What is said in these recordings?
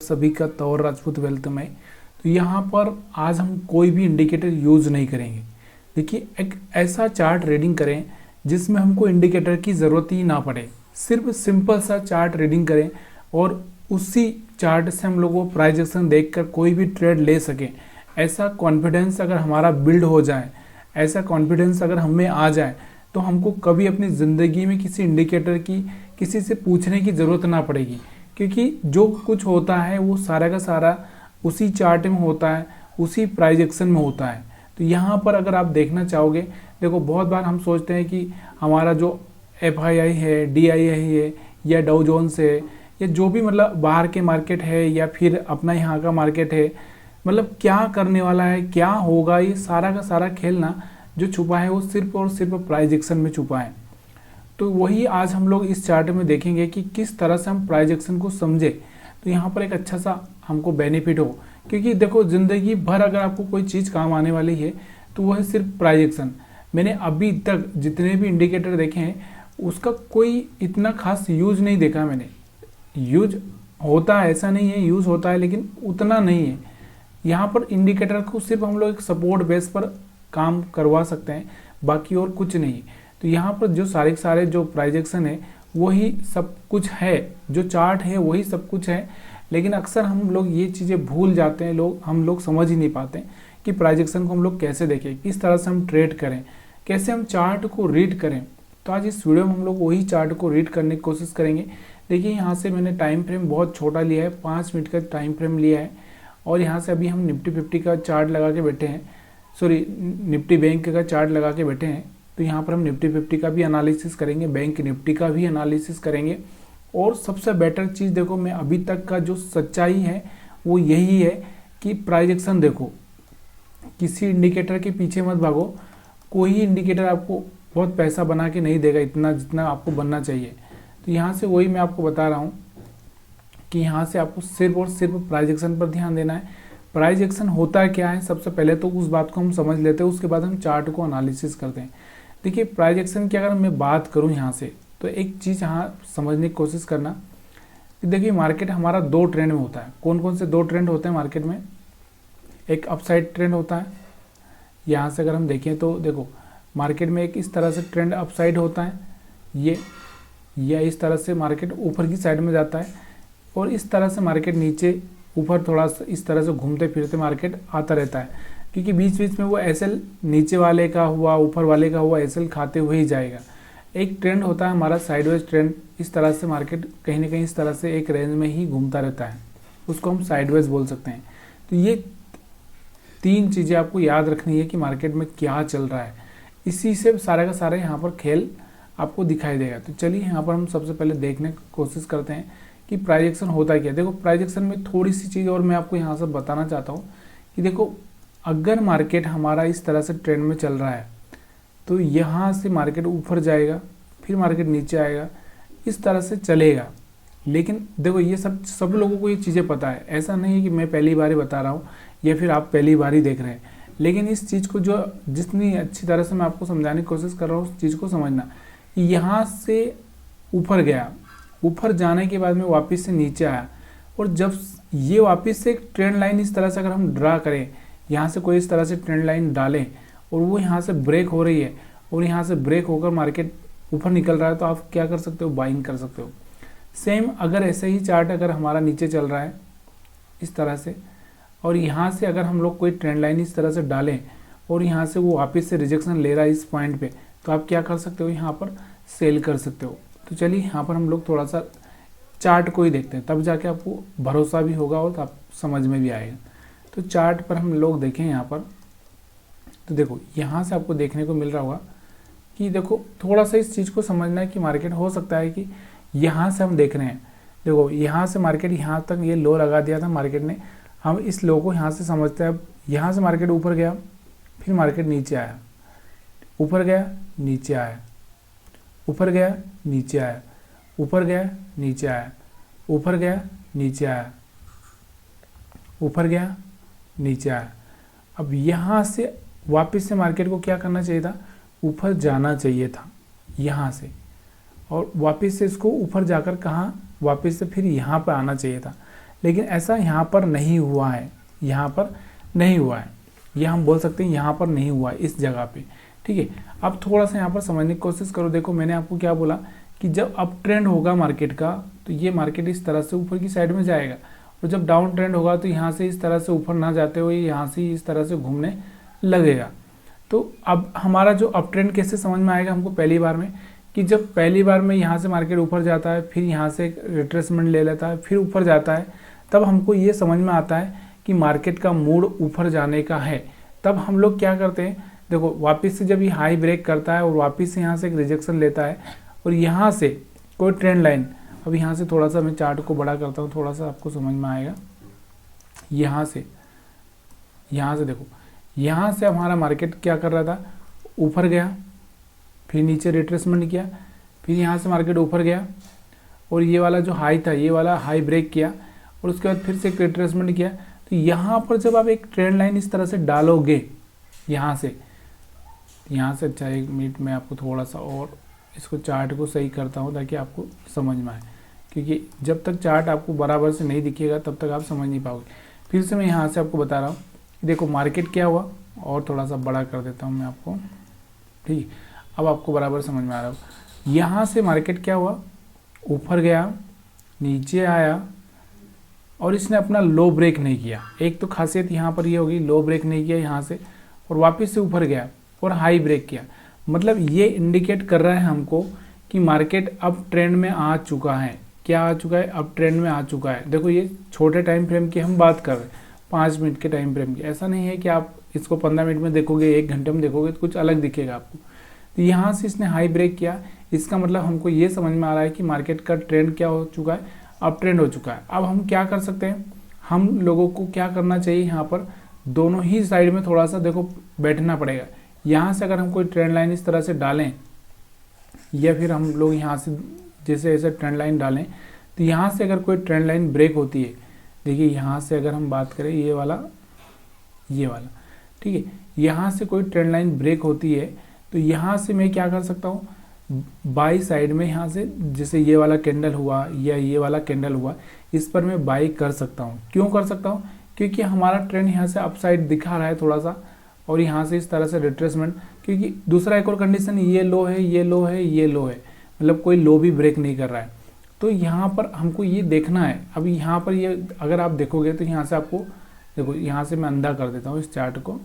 सभी का तौर राजपूत वेल्थ में। तो यहाँ पर आज हम कोई भी इंडिकेटर यूज़ नहीं करेंगे। देखिए, एक ऐसा चार्ट रीडिंग करें जिसमें हमको इंडिकेटर की ज़रूरत ही ना पड़े, सिर्फ सिंपल सा चार्ट रीडिंग करें और उसी चार्ट से हम लोग वो प्राइस एक्शन देखकर कोई भी ट्रेड ले सकें। ऐसा कॉन्फिडेंस अगर हमारा बिल्ड हो जाए, ऐसा कॉन्फिडेंस अगर हमें आ जाए, तो हमको कभी अपनी ज़िंदगी में किसी इंडिकेटर की किसी से पूछने की ज़रूरत ना पड़ेगी, क्योंकि जो कुछ होता है वो सारा का सारा उसी चार्ट में होता है, उसी प्राइस एक्शन में होता है। तो यहाँ पर अगर आप देखना चाहोगे, देखो बहुत बार हम सोचते हैं कि हमारा जो FII है, DII है या डाउ जोन्स है या जो भी मतलब बाहर के मार्केट है या फिर अपना यहाँ का मार्केट है, मतलब क्या करने वाला है, क्या होगा, ये सारा का सारा खेल ना जो छुपा है वो सिर्फ और सिर्फ प्राइस एक्शन में छुपा है। तो वही आज हम लोग इस चार्ट में देखेंगे कि किस तरह से हम प्राइस एक्शन को समझे, तो यहाँ पर एक अच्छा सा हमको बेनिफिट हो। क्योंकि देखो, ज़िंदगी भर अगर आपको कोई चीज़ काम आने वाली है तो वह है सिर्फ प्राइस एक्शन। मैंने अभी तक जितने भी इंडिकेटर देखे हैं उसका कोई इतना खास यूज नहीं देखा मैंने। यूज होता है, ऐसा नहीं है, यूज होता है लेकिन उतना नहीं है। यहाँ पर इंडिकेटर को सिर्फ हम लोग एक सपोर्ट बेस पर काम करवा सकते हैं, बाकी और कुछ नहीं। तो यहाँ पर जो सारे जो प्राइस एक्शन है वही सब कुछ है, जो चार्ट है वही सब कुछ है। लेकिन अक्सर हम लोग ये चीज़ें भूल जाते हैं, हम लोग समझ ही नहीं पाते कि प्राइस एक्शन को हम लोग कैसे देखें, किस तरह से हम ट्रेड करें, कैसे हम चार्ट को रीड करें। तो आज इस वीडियो में हम लोग वही चार्ट को रीड करने की कोशिश करेंगे। देखिए, यहाँ से मैंने टाइम फ्रेम बहुत छोटा लिया है, 5 मिनट का टाइम फ्रेम लिया है और यहाँ से अभी हम निफ्टी 50 का चार्ट लगा के बैठे हैं, सॉरी निफ्टी बैंक का चार्ट लगा के बैठे हैं। तो यहाँ पर हम निफ्टी 50 का भी एनालिसिस करेंगे, बैंक निफ्टी का भी एनालिसिस करेंगे। और सबसे बेटर चीज़ देखो, मैं अभी तक का जो सच्चाई है वो यही है कि प्राइस एक्शन देखो, किसी इंडिकेटर के पीछे मत भागो। कोई इंडिकेटर आपको बहुत पैसा बना के नहीं देगा इतना जितना आपको बनना चाहिए। तो यहाँ से वही मैं आपको बता रहा हूँ कि यहाँ से आपको सिर्फ और सिर्फ प्राइस एक्शन पर ध्यान देना है। प्राइस एक्शन होता क्या है, सबसे पहले तो उस बात को हम समझ लेते हैं, उसके बाद हम चार्ट को एनालिसिस करते हैं। देखिए, प्राइस एक्शन की अगर मैं बात करूँ यहाँ से, तो एक चीज़ यहाँ समझने की कोशिश करना कि देखिए, मार्केट हमारा 2 ट्रेंड में होता है। कौन कौन से 2 ट्रेंड होते हैं मार्केट में? एक अपसाइड ट्रेंड होता है, यहाँ से अगर हम देखें तो देखो मार्केट में एक इस तरह से ट्रेंड अपसाइड होता है, ये या इस तरह से मार्केट ऊपर की साइड में जाता है और इस तरह से मार्केट नीचे ऊपर थोड़ा सा इस तरह से घूमते फिरते मार्केट आता रहता है, क्योंकि बीच बीच में वो एसएल नीचे वाले का हुआ ऊपर वाले का हुआ एसएल खाते हुए ही जाएगा। एक ट्रेंड होता है हमारा साइडवेज ट्रेंड, इस तरह से मार्केट कहीं ना कहीं इस तरह से एक रेंज में ही घूमता रहता है, उसको हम साइडवेज बोल सकते हैं। तो ये 3 चीज़ें आपको याद रखनी है कि मार्केट में क्या चल रहा है, इसी से सारा का सारा यहाँ पर खेल आपको दिखाई देगा। तो चलिए यहाँ पर हम सबसे पहले देखने की कोशिश करते हैं कि प्राइस एक्शन होता है क्या। देखो, प्राइस एक्शन में थोड़ी सी चीज़ और मैं आपको यहाँ से बताना चाहता हूँ कि देखो, अगर मार्केट हमारा इस तरह से ट्रेंड में चल रहा है तो यहाँ से मार्केट ऊपर जाएगा, फिर मार्केट नीचे आएगा, इस तरह से चलेगा। लेकिन देखो, ये सब लोगों को ये चीज़ें पता है, ऐसा नहीं है कि मैं पहली बार ही बता रहा हूँ या फिर आप पहली बार ही देख रहे हैं। लेकिन इस चीज़ को जो जितनी अच्छी तरह से मैं आपको समझाने की कोशिश कर रहा हूँ, उस चीज़ को समझना। यहाँ से ऊपर गया, ऊपर जाने के बाद में वापस से नीचे आया, और जब ये वापस से एक ट्रेंड लाइन इस तरह से अगर हम ड्रा करें, यहाँ से कोई इस तरह से ट्रेंड लाइन डालें और वो यहाँ से ब्रेक हो रही है और यहाँ से ब्रेक होकर मार्केट ऊपर निकल रहा है, तो आप क्या कर सकते हो? बाइंग कर सकते हो। सेम अगर ऐसे ही चार्ट अगर हमारा नीचे चल रहा है इस तरह से, और यहाँ से अगर हम लोग कोई ट्रेंड लाइन इस तरह से डालें और यहाँ से वो वापस से रिजेक्शन ले रहा है इस पॉइंट पे, तो आप क्या कर सकते हो? यहाँ पर सेल कर सकते हो। तो चलिए यहाँ पर हम लोग थोड़ा सा चार्ट को ही देखते हैं, तब जाके आपको भरोसा भी होगा और आप समझ में भी आएगा। तो चार्ट पर हम लोग देखें यहाँ पर, तो देखो यहाँ से आपको देखने को मिल रहा होगा कि देखो थोड़ा सा इस चीज़ को समझना है कि मार्केट हो सकता है कि यहाँ से हम देख रहे हैं, देखो यहाँ से मार्केट यहाँ तक ये लो लगा दिया था मार्केट ने, हम इस लो को यहाँ से समझते हैं। यहाँ से मार्केट ऊपर गया, फिर मार्केट नीचे आया, ऊपर गया नीचे आया, ऊपर गया नीचे आया, ऊपर गया नीचे आया, ऊपर गया नीचे आया, ऊपर गया नीचे आया। अब यहाँ से वापस से मार्केट को क्या करना चाहिए था? ऊपर जाना चाहिए था यहाँ से, और वापस से इसको ऊपर जाकर कहाँ? वापस से फिर यहाँ पर आना चाहिए था। लेकिन ऐसा यहाँ पर नहीं हुआ है, यहाँ पर नहीं हुआ है, यह हम बोल सकते हैं यहाँ पर नहीं हुआ है इस जगह पे। ठीक है, अब थोड़ा सा यहाँ पर समझने की कोशिश करो। देखो मैंने आपको क्या बोला कि जब अप ट्रेंड होगा मार्केट का तो ये मार्केट इस तरह से ऊपर की साइड में जाएगा, और जब डाउन ट्रेंड होगा तो यहाँ से इस तरह से ऊपर ना जाते हुए यहाँ से इस तरह से घूमने लगेगा। तो अब हमारा जो अप ट्रेंड कैसे समझ में आएगा हमको पहली बार में, कि जब पहली बार में यहाँ से मार्केट ऊपर जाता है, फिर यहाँ से एक रिट्रेसमेंट ले लेता है, फिर ऊपर जाता है, तब हमको ये समझ में आता है कि मार्केट का मूड ऊपर जाने का है। तब हम लोग क्या करते हैं, देखो वापस से जब ये हाई ब्रेक करता है और वापस से यहाँ से एक रिजेक्शन लेता है, और यहाँ से कोई ट्रेंड लाइन, अब यहाँ से थोड़ा सा मैं चार्ट को बड़ा करता हूँ, थोड़ा सा आपको समझ में आएगा। यहाँ से देखो, यहाँ से हमारा मार्केट क्या कर रहा था, ऊपर गया, फिर नीचे रिट्रेसमेंट किया, फिर यहाँ से मार्केट ऊपर गया, और ये वाला जो हाई था ये वाला हाई ब्रेक किया, और उसके बाद फिर से एक रिट्रेसमेंट किया। तो यहाँ पर जब आप एक ट्रेंड लाइन इस तरह से डालोगे, यहाँ से अच्छा 1 मिनट में आपको थोड़ा सा और इसको चार्ट को सही करता हूँ ताकि आपको समझ में आए, क्योंकि जब तक चार्ट आपको बराबर से नहीं दिखेगा तब तक आप समझ नहीं पाओगे। फिर से मैं यहाँ से आपको बता रहा हूँ, देखो मार्केट क्या हुआ, और थोड़ा सा बड़ा कर देता हूँ मैं आपको, ठीक है, अब आपको बराबर समझ में आ रहा हो। यहाँ से मार्केट क्या हुआ, ऊपर गया, नीचे आया, और इसने अपना लो ब्रेक नहीं किया। एक तो खासियत यहाँ पर ये होगी, लो ब्रेक नहीं किया यहाँ से, और वापस से ऊपर गया और हाई ब्रेक किया। मतलब ये इंडिकेट कर रहा है हमको कि मार्केट अब ट्रेंड में आ चुका है। क्या आ चुका है, अब ट्रेंड में आ चुका है। देखो ये छोटे टाइम फ्रेम की हम बात कर रहे हैं, 5 मिनट के टाइम फ्रेम की। ऐसा नहीं है कि आप इसको 15 मिनट में देखोगे, 1 घंटे में देखोगे तो कुछ अलग दिखेगा आपको। तो यहाँ से इसने हाई ब्रेक किया, इसका मतलब हमको ये समझ में आ रहा है कि मार्केट का ट्रेंड क्या हो चुका है, अब ट्रेंड हो चुका है। अब हम क्या कर सकते हैं, हम लोगों को क्या करना चाहिए, यहाँ पर दोनों ही साइड में थोड़ा सा देखो बैठना पड़ेगा। यहाँ से अगर हम कोई ट्रेंड लाइन इस तरह से डालें, या फिर हम लोग यहाँ से जैसे ऐसे ट्रेंड लाइन डालें, तो यहाँ से अगर कोई ट्रेंड लाइन ब्रेक होती है, देखिए यहाँ से अगर हम बात करें ये वाला, ठीक है, यहाँ से कोई ट्रेंड लाइन ब्रेक होती है, तो यहाँ से मैं क्या कर सकता हूँ, बाई साइड में यहाँ से जैसे ये वाला कैंडल हुआ या ये वाला कैंडल हुआ, इस पर मैं बाई कर सकता हूँ। क्यों कर सकता हूँ, क्योंकि हमारा ट्रेंड यहाँ से अपसाइड दिखा रहा है थोड़ा सा, और यहाँ से इस तरह से रिट्रेसमेंट, क्योंकि दूसरा एक और कंडीशन, ये लो है, ये लो है, ये लो है, मतलब कोई लो भी ब्रेक नहीं कर रहा है। तो यहाँ पर हमको ये देखना है। अब यहाँ पर ये अगर आप देखोगे तो यहाँ से आपको देखो, यहाँ से मैं अंधा कर देता हूँ इस चार्ट को।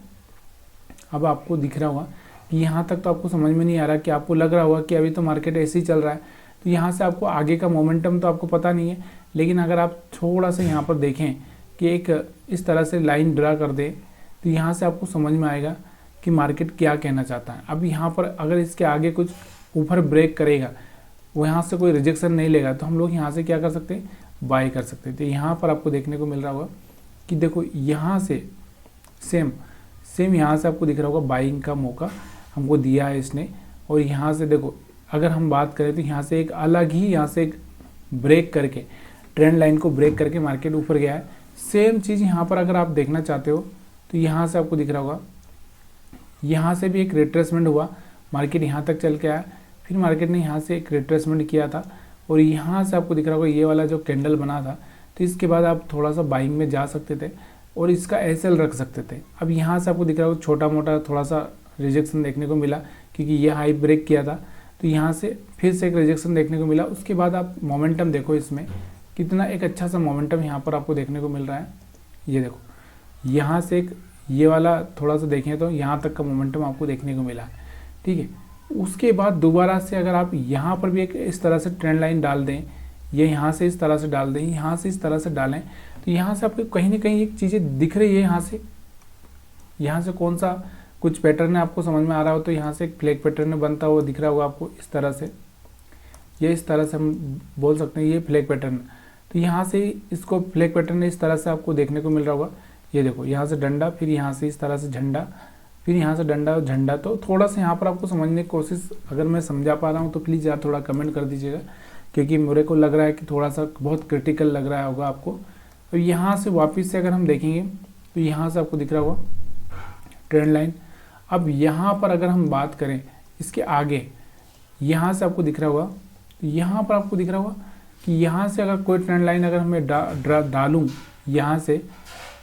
अब आपको दिख रहा होगा कि यहाँ तक तो आपको समझ में नहीं आ रहा, कि आपको लग रहा होगा कि अभी तो मार्केट ऐसे ही चल रहा है। तो यहाँ से आपको आगे का मोमेंटम तो आपको पता नहीं है, लेकिन अगर आप थोड़ा सा यहाँ पर देखें कि एक इस तरह से लाइन ड्रा कर दे, तो यहाँ से आपको समझ में आएगा कि मार्केट क्या कहना चाहता है। अब यहाँ पर अगर इसके आगे कुछ ऊपर ब्रेक करेगा, वो यहाँ से कोई रिजेक्शन नहीं लेगा, तो हम लोग यहाँ से क्या कर सकते हैं, बाय कर सकते हैं। तो यहाँ पर आपको देखने को मिल रहा होगा कि देखो यहाँ से सेम यहाँ से आपको दिख रहा होगा बाइंग का मौका हमको दिया है इसने। और यहाँ से देखो अगर हम बात करें तो यहाँ से एक अलग ही, यहाँ से एक ब्रेक करके ट्रेंड लाइन को ब्रेक करके मार्केट ऊपर गया है। सेम चीज़ यहाँ पर अगर आप देखना चाहते हो तो यहाँ से आपको दिख रहा होगा, यहाँ से भी एक रिट्रेसमेंट हुआ, मार्केट यहाँ तक चल के आया, फिर मार्केट ने यहाँ से एक रिट्रेसमेंट किया था, और यहाँ से आपको दिख रहा होगा ये वाला जो कैंडल बना था। तो इसके बाद आप थोड़ा सा बाइंग में जा सकते थे और इसका एसएल रख सकते थे। अब यहाँ से आपको दिख रहा होगा छोटा मोटा थोड़ा सा रिजेक्शन देखने को मिला, क्योंकि ये हाई ब्रेक किया था, तो यहाँ से फिर से एक रिजेक्शन देखने को मिला। उसके बाद आप मोमेंटम देखो, इसमें कितना एक अच्छा सा मोमेंटम यहाँ पर आपको देखने को मिल रहा है। ये देखो यहाँ से एक ये वाला थोड़ा सा देखें तो यहाँ तक का मोमेंटम आपको देखने को मिला है, ठीक है। उसके बाद दोबारा से अगर आप यहाँ पर भी एक इस तरह से ट्रेंड लाइन डाल दें, ये यहाँ से इस तरह से डाल दें, यहाँ से इस तरह से डालें, तो यहाँ से आपको कहीं ना कहीं एक चीज़ें दिख रही है। यहाँ से कौन सा कुछ पैटर्न है आपको समझ में आ रहा हो तो यहाँ से एक फ्लैग पैटर्न बनता हुआ दिख रहा होगा आपको इस तरह से। ये इस तरह से हम बोल सकते हैं ये फ्लैग पैटर्न। तो यहाँ से इसको फ्लैग पैटर्न इस तरह से आपको देखने को मिल रहा होगा। ये देखो यहाँ से डंडा, फिर यहाँ से इस तरह से झंडा, फिर यहाँ से डंडा और झंडा। तो थोड़ा सा यहाँ पर आपको समझने की कोशिश, अगर मैं समझा पा रहा हूँ तो प्लीज़ यार थोड़ा कमेंट कर दीजिएगा, क्योंकि मेरे को लग रहा है कि थोड़ा सा बहुत क्रिटिकल लग रहा होगा आपको। तो यहाँ से वापस से अगर हम देखेंगे तो यहाँ से आपको दिख रहा होगा ट्रेंड लाइन। अब यहाँ पर अगर हम बात करें इसके आगे, यहाँ से आपको दिख रहा होगा, तो यहाँ पर आपको दिख रहा होगा कि यहाँ से अगर कोई ट्रेंड लाइन अगर मैं डालूँ यहाँ से,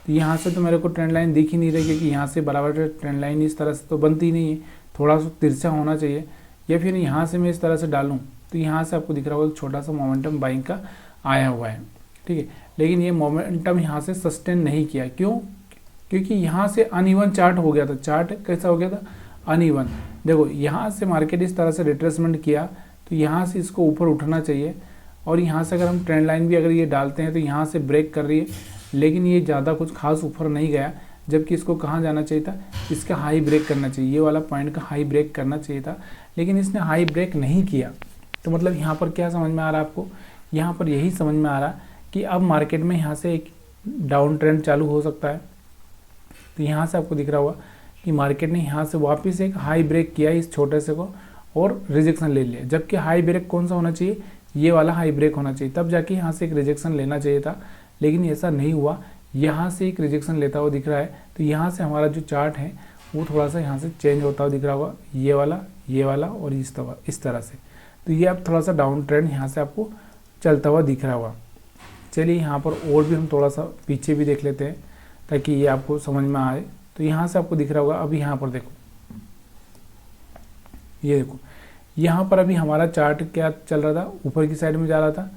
तो यहाँ से तो मेरे को ट्रेंड लाइन दिख ही नहीं रही, क्योंकि यहाँ से बराबर ट्रेंड लाइन इस तरह से तो बनती नहीं है, थोड़ा सा तिरछा होना चाहिए। या फिर यहाँ से मैं इस तरह से डालूँ तो यहाँ से आपको दिख रहा होगा छोटा सा मोमेंटम बाइंग का आया हुआ है, ठीक है। लेकिन ये मोमेंटम यहाँ से सस्टेन नहीं किया, क्यों? क्योंकि यहाँ से अनइवन चार्ट हो गया था। चार्ट कैसा हो गया था? अनइवन। देखो यहाँ से मार्केट इस तरह से रिट्रेसमेंट किया, तो यहाँ से इसको ऊपर उठना चाहिए, और यहाँ से अगर हम ट्रेंड लाइन भी अगर ये डालते हैं तो यहाँ से ब्रेक कर रही है, लेकिन ये ज़्यादा कुछ खास ऊपर नहीं गया, जबकि इसको कहाँ जाना चाहिए था? इसका हाई ब्रेक करना चाहिए, ये वाला पॉइंट का हाई ब्रेक करना चाहिए था, लेकिन इसने हाई ब्रेक नहीं किया। तो मतलब यहाँ पर क्या समझ में आ रहा है आपको? यहाँ पर यही समझ में आ रहा है कि अब मार्केट में यहाँ से एक डाउन ट्रेंड चालू हो सकता है। तो यहाँ से आपको दिख रहा होगा कि मार्केट ने यहाँ से वापस एक हाई ब्रेक किया इस छोटे से को, और रिजेक्शन ले लिया, जबकि हाई ब्रेक कौन सा होना चाहिए? ये वाला हाई ब्रेक होना चाहिए, तब जाके यहाँ से एक रिजेक्शन लेना चाहिए था, लेकिन ऐसा नहीं हुआ। यहाँ से एक रिजेक्शन लेता हुआ दिख रहा है, तो यहाँ से हमारा जो चार्ट है वो थोड़ा सा यहाँ से चेंज होता हुआ दिख रहा होगा, ये वाला और इस तरह से। तो ये अब थोड़ा सा डाउन ट्रेंड यहाँ से आपको चलता हुआ दिख रहा होगा। चलिए यहाँ पर और भी हम थोड़ा सा पीछे भी देख लेते हैं, ताकि ये आपको समझ में आए। तो यहाँ से आपको दिख रहा होगा, अभी यहाँ पर देखो, ये देखो यहाँ पर अभी हमारा चार्ट क्या चल रहा था? ऊपर की साइड में जा रहा था,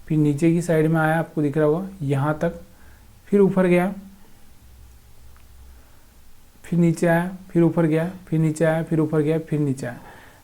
फिर नीचे की साइड में आया, आपको दिख रहा होगा यहाँ तक, फिर ऊपर गया, फिर नीचे आया, फिर ऊपर गया, फिर नीचे आया, फिर ऊपर गया, फिर नीचे आया।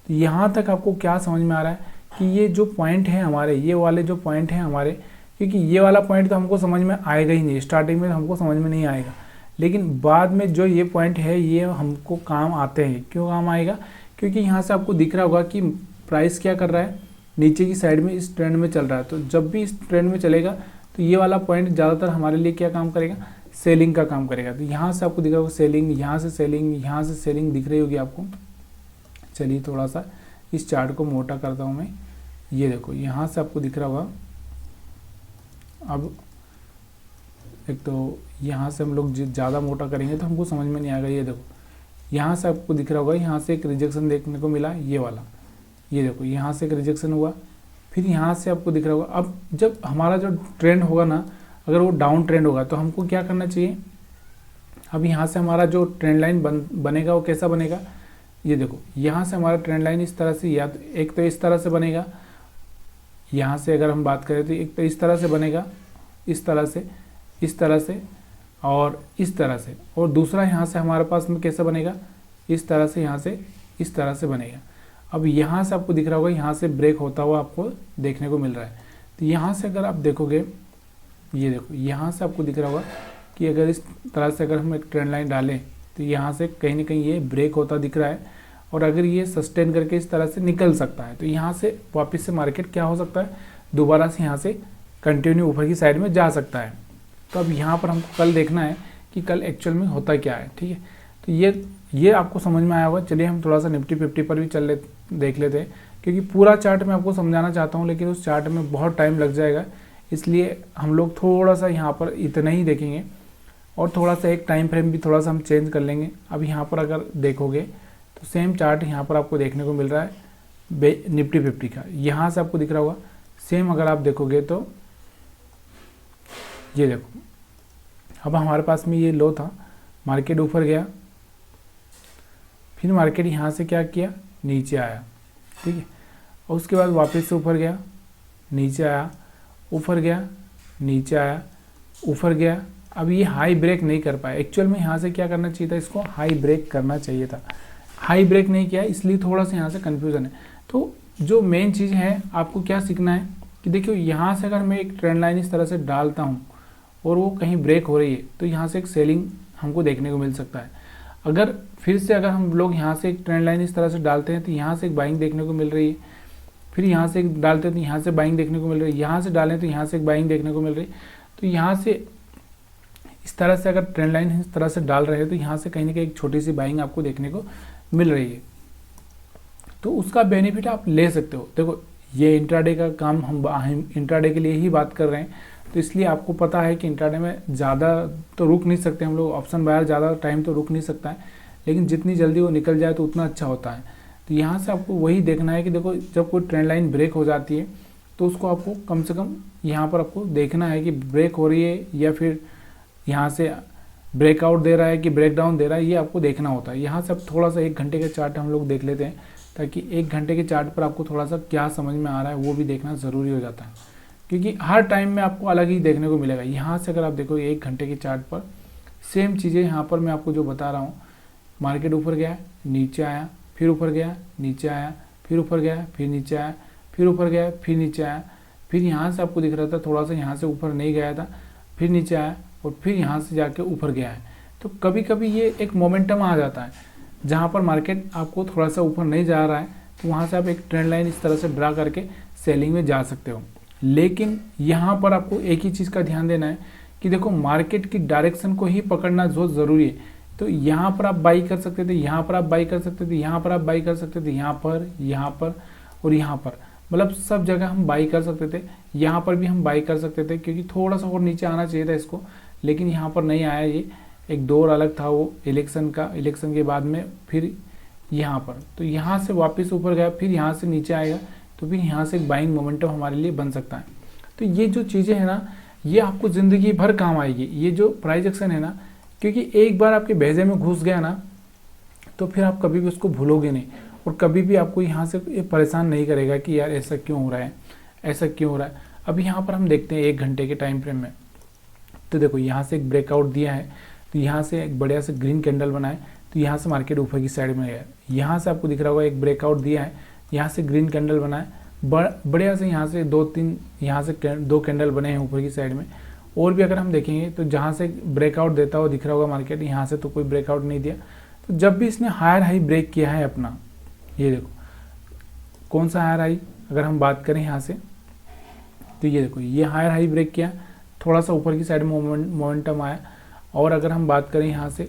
तो यहाँ तक आपको क्या समझ में आ रहा है कि ये जो पॉइंट है हमारे, ये वाले जो पॉइंट हैं हमारे, क्योंकि ये वाला पॉइंट तो हमको समझ में आएगा ही नहीं, स्टार्टिंग में तो हमको समझ में नहीं आएगा, लेकिन बाद में जो ये पॉइंट है ये हमको काम आते हैं। क्यों काम आएगा? क्योंकि यहाँ से आपको दिख रहा होगा कि प्राइस क्या कर रहा है, नीचे की साइड में इस ट्रेंड में चल रहा है। तो जब भी इस ट्रेंड में चलेगा तो ये वाला पॉइंट ज़्यादातर हमारे लिए क्या काम करेगा? सेलिंग का काम करेगा। तो यहाँ से आपको दिख रहा होगा सेलिंग, यहाँ से सेलिंग, यहाँ से सेलिंग दिख रही होगी आपको। चलिए थोड़ा सा इस चार्ट को मोटा करता हूँ मैं। ये देखो यहाँ से आपको दिख रहा होगा, अब एक तो यहाँ से हम लोग ज़्यादा मोटा करेंगे तो हमको समझ में नहीं आएगा। ये देखो यहाँ से आपको दिख रहा होगा, यहाँ से एक रिजेक्शन देखने को मिला, ये वाला, ये देखो यहाँ से एक रिजेक्शन हुआ, फिर यहाँ से आपको दिख रहा होगा। अब जब हमारा जो ट्रेंड होगा ना, अगर वो डाउन ट्रेंड होगा तो हमको क्या करना चाहिए? अब यहाँ से हमारा जो ट्रेंड लाइन बनेगा वो कैसा बनेगा? ये देखो यहाँ से हमारा ट्रेंड लाइन इस तरह से, या तो एक तो इस तरह से बनेगा, यहाँ से अगर हम बात करें तो एक तो इस तरह से बनेगा, इस तरह से, इस तरह से और इस तरह से, और दूसरा यहाँ से हमारे पास में कैसा बनेगा? इस तरह से, यहाँ से इस तरह से बनेगा। अब यहाँ से आपको दिख रहा होगा, यहाँ से ब्रेक होता हुआ आपको देखने को मिल रहा है। तो यहाँ से अगर आप देखोगे, ये देखो यहाँ से आपको दिख रहा होगा कि अगर इस तरह से अगर हम एक ट्रेंड लाइन डालें तो यहाँ से कहीं ना कहीं ये ब्रेक होता दिख रहा है, और अगर ये सस्टेन करके इस तरह से निकल सकता है तो यहाँ से वापस से मार्केट क्या हो सकता है? दोबारा से यहाँ से कंटिन्यू ऊपर की साइड में जा सकता है। तो अब यहाँ पर हमको कल देखना है कि कल एक्चुअल में होता क्या है, ठीक है। तो ये आपको समझ में आया होगा। चलिए हम थोड़ा सा निफ्टी 50 पर भी देख लेते हैं, क्योंकि पूरा चार्ट मैं आपको समझाना चाहता हूँ, लेकिन उस चार्ट में बहुत टाइम लग जाएगा, इसलिए हम लोग थोड़ा सा यहाँ पर इतना ही देखेंगे, और थोड़ा सा एक टाइम फ्रेम भी थोड़ा सा हम चेंज कर लेंगे। अब यहाँ पर अगर देखोगे तो सेम चार्ट यहाँ पर आपको देखने को मिल रहा है निफ्टी 50 का। यहाँ से आपको दिख रहा होगा सेम, अगर आप देखोगे तो ये देखो, अब हमारे पास में ये लो था, मार्केट ऊपर गया, फिर मार्केट यहाँ से क्या किया? नीचे आया, ठीक है, और उसके बाद वापस से ऊपर गया, नीचे आया, ऊपर गया, नीचे आया, ऊपर गया। अब ये हाई ब्रेक नहीं कर पाया। एक्चुअल में यहाँ से क्या करना चाहिए था? इसको हाई ब्रेक करना चाहिए था, हाई ब्रेक नहीं किया, इसलिए थोड़ा सा यहाँ से कन्फ्यूज़न है। तो जो मेन चीज़ है आपको क्या सीखना है कि देखियो, यहाँ से अगर मैं एक ट्रेंड लाइन इस तरह से डालता हूँ और वो कहीं ब्रेक हो रही है तो यहाँ से एक सेलिंग हमको देखने को मिल सकता है। अगर फिर से अगर हम लोग यहाँ से एक ट्रेंड लाइन इस तरह से डालते हैं तो यहाँ से एक बाइंग देखने को मिल रही है, फिर यहाँ से एक डालते हैं तो यहाँ से बाइंग देखने को मिल रही है, यहाँ से डालें तो यहाँ से एक बाइंग देखने को मिल रही है। तो यहाँ से इस तरह से अगर ट्रेंड लाइन इस तरह से डाल रहे हैं तो यहाँ से कहीं ना कहीं एक छोटी सी बाइंग आपको देखने को मिल रही है, तो उसका बेनिफिट आप ले सकते हो। देखो ये इंट्राडे का काम हम इंट्राडे के लिए ही बात कर रहे हैं, तो इसलिए आपको पता है कि इंट्राडे में ज़्यादा तो रुक नहीं सकते हम लोग, ऑप्शन बायर ज़्यादा टाइम तो रुक नहीं सकता है, लेकिन जितनी जल्दी वो निकल जाए तो उतना अच्छा होता है। तो यहाँ से आपको वही देखना है कि देखो, जब कोई ट्रेंड लाइन ब्रेक हो जाती है तो उसको आपको कम से कम यहाँ पर आपको देखना है कि ब्रेक हो रही है या फिर यहाँ से ब्रेकआउट दे रहा है कि ब्रेकडाउन दे रहा है, ये आपको देखना होता है। यहाँ से अब थोड़ा सा 1 घंटे का चार्ट हम लोग देख लेते हैं, ताकि 1 घंटे के चार्ट पर आपको थोड़ा सा क्या समझ में आ रहा है वो भी देखना ज़रूरी हो जाता है, क्योंकि हर टाइम में आपको अलग ही देखने को मिलेगा। यहाँ से अगर आप देखो 1 घंटे के चार्ट पर सेम चीज़ें यहाँ पर मैं आपको जो बता रहा हूँ, मार्केट ऊपर गया, नीचे आया, फिर ऊपर गया, नीचे आया, फिर ऊपर गया, फिर नीचे आया, फिर ऊपर गया, फिर नीचे आया, फिर यहाँ से आपको दिख रहा था थोड़ा सा यहाँ से ऊपर नहीं गया था, फिर नीचे आया और फिर यहाँ से जाके ऊपर गया है। तो कभी कभी ये एक मोमेंटम आ जाता है जहाँ पर मार्केट आपको थोड़ा सा ऊपर नहीं जा रहा है, तो वहाँ से आप एक ट्रेंड लाइन इस तरह से ड्रा करके सेलिंग में जा सकते हो। लेकिन यहाँ पर आपको एक ही चीज़ का ध्यान देना है कि देखो मार्केट की डायरेक्शन को ही पकड़ना बहुत ज़रूरी है। तो यहाँ पर आप बाई कर सकते थे, यहाँ पर आप बाई कर सकते थे, यहाँ पर आप बाई कर सकते थे, यहाँ पर और यहाँ पर, मतलब सब जगह हम बाई कर सकते थे। यहाँ पर भी हम बाई कर सकते थे क्योंकि थोड़ा सा और नीचे आना चाहिए था इसको, लेकिन यहाँ पर नहीं आया। ये एक दौर अलग था वो इलेक्शन के बाद में, फिर यहाँ पर, तो यहाँ से वापस ऊपर गया, फिर यहाँ से नीचे आएगा, तो फिर यहाँ से एक बाइंग मोमेंटम हमारे लिए बन सकता है। तो ये जो चीज़ें हैं ना, ये आपको ज़िंदगी भर काम आएगी, ये जो प्राइस एक्शन है ना, क्योंकि एक बार आपके भेजे में घुस गया ना, तो फिर आप कभी भी उसको भूलोगे नहीं, और कभी भी आपको यहाँ से ये परेशान नहीं करेगा कि यार ऐसा क्यों हो रहा है, ऐसा क्यों हो रहा है। अभी यहाँ पर हम देखते हैं 1 घंटे के टाइम फ्रेम में, तो देखो यहाँ से एक ब्रेकआउट दिया है, तो यहाँ से एक बढ़िया से ग्रीन कैंडल बनाए, तो यहाँ से मार्केट ऊपर की साइड में गया। यहाँ से आपको दिख रहा होगा एक ब्रेकआउट दिया है, यहाँ से ग्रीन कैंडल बनाए, बढ़िया से यहाँ से 2-3 यहाँ से 2 कैंडल बने हैं ऊपर की साइड में। और भी अगर हम देखेंगे तो जहाँ से ब्रेकआउट देता हुआ दिख रहा होगा मार्केट, यहाँ से तो कोई ब्रेकआउट नहीं दिया। तो जब भी इसने हायर हाई ब्रेक किया है अपना, ये देखो कौन सा हायर हाई, अगर हम बात करें यहाँ से, तो ये देखो ये हायर हाई ब्रेक किया, थोड़ा सा ऊपर की साइड में मोमेंटम आया। और अगर हम बात करें यहाँ से,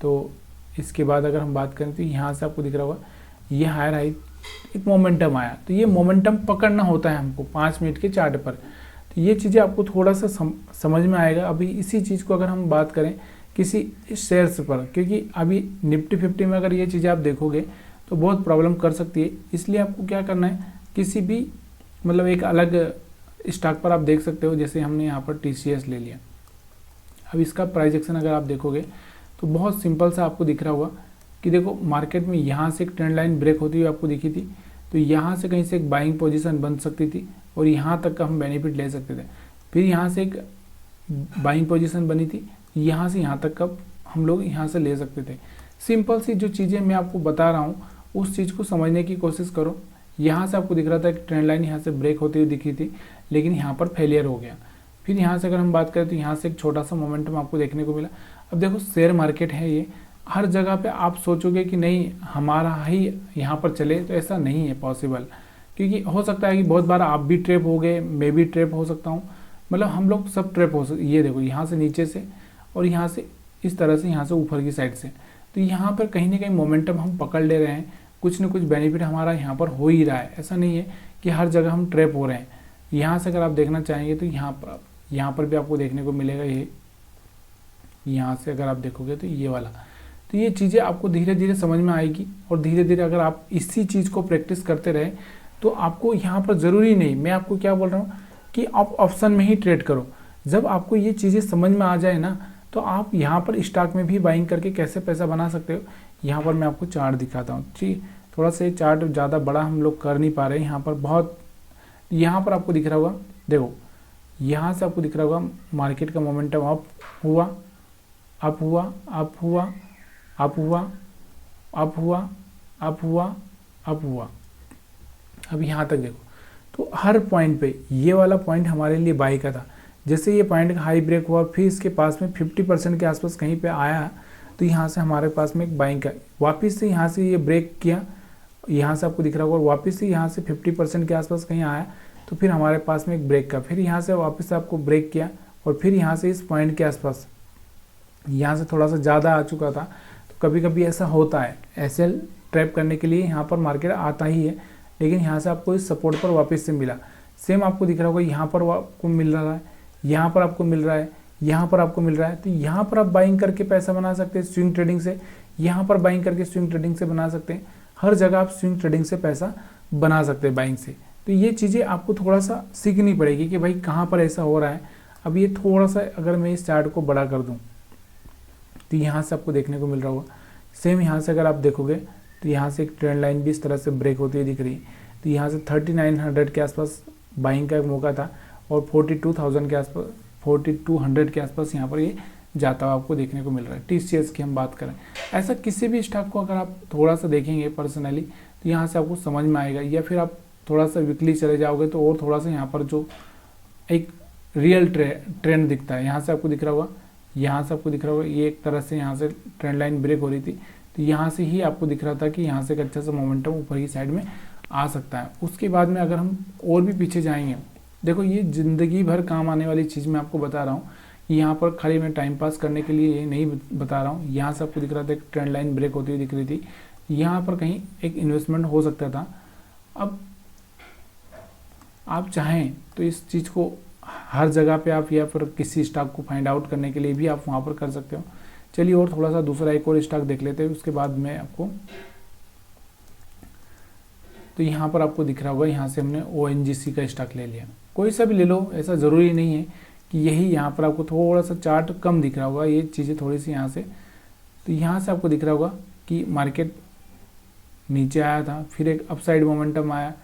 तो इसके बाद अगर हम बात करें तो यहाँ से आपको दिख रहा होगा ये हायर हाई एक मोमेंटम आया। तो ये मोमेंटम पकड़ना होता है हमको 5 मिनट के चार्ट पर। तो ये चीज़ें आपको थोड़ा सा समझ में आएगा। अभी इसी चीज़ को अगर हम बात करें किसी शेयर्स पर, क्योंकि अभी निफ्टी 50 में अगर ये चीज़ें आप देखोगे तो बहुत प्रॉब्लम कर सकती है। इसलिए आपको क्या करना है, किसी भी मतलब एक अलग स्टॉक पर आप देख सकते हो, जैसे हमने यहाँ पर TCS ले लिया। अब इसका प्राइस एक्शन अगर आप देखोगे तो बहुत सिंपल सा आपको दिख रहा होगा कि देखो मार्केट में यहाँ से एक ट्रेंड लाइन ब्रेक होती हुई आपको दिखी थी, तो यहाँ से कहीं से एक बाइंग पोजीशन बन सकती थी और यहाँ तक का हम बेनिफिट ले सकते थे। फिर यहाँ से एक बाइंग पोजीशन बनी थी, यहाँ से यहाँ तक का हम लोग यहाँ से ले सकते थे। सिंपल सी जो चीज़ें मैं आपको बता रहा हूँ उस चीज़ को समझने की कोशिश करो। यहाँ से आपको दिख रहा था एक ट्रेंड लाइन यहाँ से ब्रेक होती हुई दिखी थी, लेकिन यहाँ पर फेलियर हो गया। फिर यहाँ से अगर हम बात करें तो यहाँ से एक छोटा सा मोमेंटम आपको देखने को मिला। अब देखो शेयर मार्केट है ये, हर जगह पे आप सोचोगे कि नहीं हमारा ही यहाँ पर चले, तो ऐसा नहीं है पॉसिबल, क्योंकि हो सकता है कि बहुत बार आप भी ट्रैप हो गए, मैं भी ट्रैप हो सकता हूँ, मतलब हम लोग सब ट्रैप हो सकते। ये देखो यहाँ से नीचे से और यहाँ से इस तरह से यहाँ से ऊपर की साइड से, तो यहाँ पर कहीं ना कहीं मोमेंटम हम पकड़ ले रहे हैं, कुछ न कुछ बेनिफिट हमारा यहाँ पर हो ही रहा है। ऐसा नहीं है कि हर जगह हम ट्रैप हो रहे हैं। यहाँ से अगर आप देखना चाहेंगे तो यहाँ पर भी आपको देखने को मिलेगा ये, यहाँ से अगर आप देखोगे तो ये वाला। तो ये चीज़ें आपको धीरे धीरे समझ में आएगी, और धीरे धीरे अगर आप इसी चीज़ को प्रैक्टिस करते रहे तो आपको यहाँ पर ज़रूरी नहीं, मैं आपको क्या बोल रहा हूँ कि आप ऑप्शन में ही ट्रेड करो। जब आपको ये चीज़ें समझ में आ जाए ना, तो आप यहाँ पर स्टॉक में भी बाइंग करके कैसे पैसा बना सकते हो। यहाँ पर मैं आपको चार्ट दिखाता हूँ। ठीक, थोड़ा सा चार्ट ज़्यादा बड़ा हम लोग कर नहीं पा रहे हैं यहाँ पर, बहुत यहाँ पर आपको दिख रहा होगा, देखो यहाँ से आपको दिख रहा होगा मार्केट का मोमेंटम अप हुआ, अप हुआ, अप हुआ, अप हुआ, अप हुआ, अप हुआ, अप हुआ, अब यहाँ तक देखो। तो हर पॉइंट पे ये वाला पॉइंट हमारे लिए बाई का था। जैसे ये पॉइंट का हाई ब्रेक हुआ, फिर इसके पास में 50% के आसपास कहीं पे आया, तो यहाँ से हमारे पास में एक बाइंग का, वापस से यहाँ से ये ब्रेक किया, यहाँ से आपको दिख रहा होगा, वापस से यहाँ से 50% के आसपास कहीं आया, तो फिर हमारे पास में एक ब्रेक का, फिर यहाँ से वापस से आपको ब्रेक किया, और फिर यहाँ से इस पॉइंट के आसपास यहाँ से थोड़ा सा ज़्यादा आ चुका था। तो कभी कभी ऐसा होता है, ऐसे ट्रैप करने के लिए यहाँ पर मार्केट आता ही है, लेकिन यहाँ से आपको इस सपोर्ट पर वापस से मिला। सेम आपको दिख रहा होगा यहाँ पर आपको मिल रहा है, यहाँ पर आपको मिल रहा है, यहाँ पर आपको मिल रहा है। तो यहाँ पर आप बाइंग करके पैसा बना सकते हैं स्विंग ट्रेडिंग से, यहाँ पर बाइंग करके स्विंग ट्रेडिंग से बना सकते हैं। हर जगह आप स्विंग ट्रेडिंग से पैसा बना सकते हैं बाइंग से। तो ये चीज़ें आपको थोड़ा सा सीखनी पड़ेगी कि भाई कहाँ पर ऐसा हो रहा है। अब ये थोड़ा सा अगर मैं इस चार्ट को बड़ा कर दूँ तो यहाँ से आपको देखने को मिल रहा होगा। सेम यहाँ से अगर आप देखोगे तो यहाँ से एक ट्रेंड लाइन भी इस तरह से ब्रेक होती हुई दिख रही है। तो यहाँ से 3900 के आसपास बाइंग का एक मौका था और 42,000 के आसपास 4200 के आसपास यहाँ पर ये जाता हुआ आपको देखने को मिल रहा है। TCS की हम बात करें, ऐसा किसी भी स्टॉक को अगर आप थोड़ा सा देखेंगे पर्सनली तो यहाँ से आपको समझ में आएगा, या फिर आप थोड़ा सा वीकली चले जाओगे तो और थोड़ा सा यहाँ पर जो एक रियल ट्रेंड दिखता है, यहाँ से आपको दिख रहा होगा, यहाँ से आपको दिख रहा होगा, ये एक तरह से यहाँ से ट्रेंड लाइन ब्रेक हो रही थी। तो यहाँ से ही आपको दिख रहा था कि यहाँ से एक अच्छा सा मोमेंटम ऊपर की साइड में आ सकता है। उसके बाद में अगर हम और भी पीछे जाएंगे, देखो ये ज़िंदगी भर काम आने वाली चीज़ मैं आपको बता रहा हूँ। यहाँ पर खाली मैं टाइम पास करने के लिए ये नहीं बता रहा हूँ। यहाँ से आपको दिख रहा था एक ट्रेंड लाइन ब्रेक होती हुई दिख रही थी, यहाँ पर कहीं एक इन्वेस्टमेंट हो सकता था। अब आप चाहें तो इस चीज़ को हर जगह पे आप या फिर किसी स्टॉक को फाइंड आउट करने के लिए भी आप वहाँ पर कर सकते हो। चलिए और थोड़ा सा दूसरा एक और स्टॉक देख लेते हैं, उसके बाद मैं आपको, तो यहाँ पर आपको दिख रहा होगा, यहाँ से हमने ONGC का स्टॉक ले लिया। कोई सा भी ले लो, ऐसा ज़रूरी नहीं है कि यही। यहाँ पर आपको थोड़ा सा चार्ट कम दिख रहा होगा, ये चीज़ें थोड़ी सी यहाँ से, तो यहाँ से आपको दिख रहा होगा कि मार्केट नीचे आया था, फिर एक अपसाइड मोमेंटम आया,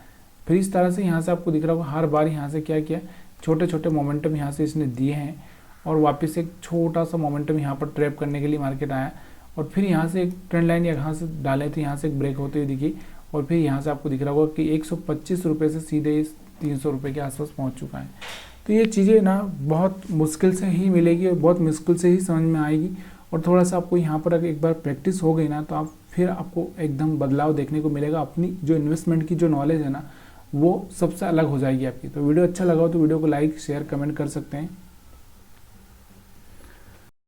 फिर इस तरह से यहाँ से आपको दिख रहा होगा हर बार यहाँ से क्या किया, छोटे छोटे मोमेंटम यहाँ से इसने दिए हैं और वापस एक छोटा सा मोमेंटम यहाँ पर ट्रैप करने के लिए मार्केट आया और फिर यहाँ से एक ट्रेंड लाइन यहाँ से डाले थे, यहाँ से एक ब्रेक होते हुए दिखी और फिर यहाँ से आपको दिख रहा होगा कि 125 रुपये से सीधे इस 300 रुपये के आसपास पहुँच चुका है। तो ये चीज़ें ना बहुत मुश्किल से ही मिलेगी और बहुत मुश्किल से ही समझ में आएगी और थोड़ा सा आपको यहाँ पर एक बार प्रैक्टिस हो गई ना तो आप फिर आपको एकदम बदलाव देखने को मिलेगा। अपनी जो इन्वेस्टमेंट की जो नॉलेज है ना वो सबसे अलग हो जाएगी आपकी। तो वीडियो अच्छा लगा हो तो वीडियो को लाइक शेयर कमेंट कर सकते हैं।